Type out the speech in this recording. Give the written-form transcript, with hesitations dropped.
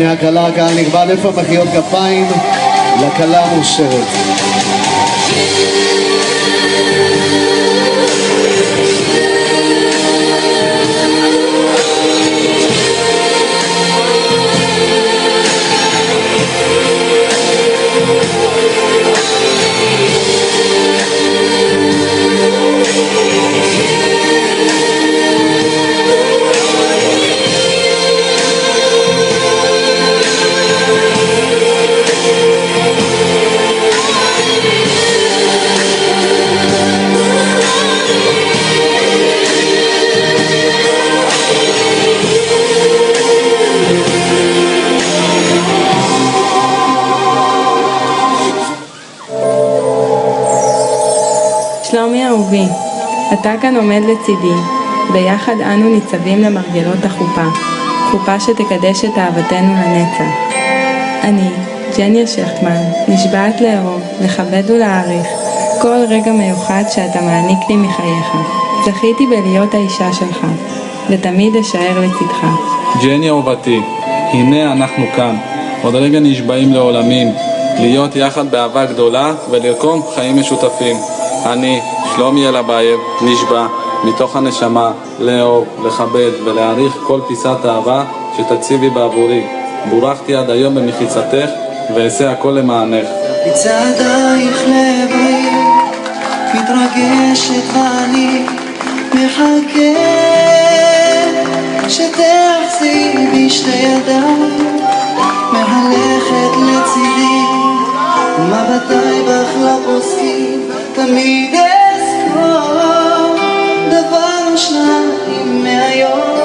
הנה הכלה, הקהל נכבד, איפה מחיאות כפיים לכלה המאושרת. שלומי אהובי, אתה כאן עומד לצידי, ביחד אנו ניצבים למרגלות החופה, חופה שתקדש את אהבתנו לנצח. אני, ג'ניה שכטמן, נשבעת לאהוב, לכבד ולהעריך כל רגע מיוחד שאתה מעניק לי מחייך. זכיתי בלהיות האישה שלך, ותמיד אשאר לצדך. ג'ניה אהובתי, הנה אנחנו כאן, עוד רגע נשבעים לעולמים, להיות יחד באהבה גדולה ולרקום חיים משותפים. אני, שלומי אלבייב, נשבע מתוך הנשמה לאהוב, לכבד ולהעריך כל פיסת אהבה שתציבי בעבורי. בורכתי עד היום במחיצתך ואעשה הכל למענך. בצעדייך לעברי מתרגשת ואני מחכה שתחזי בשתי ידיים, מהלכת לצידי ומבטיי בך לא פוסקים, תמיד אזכור דבר או שניים מהיום.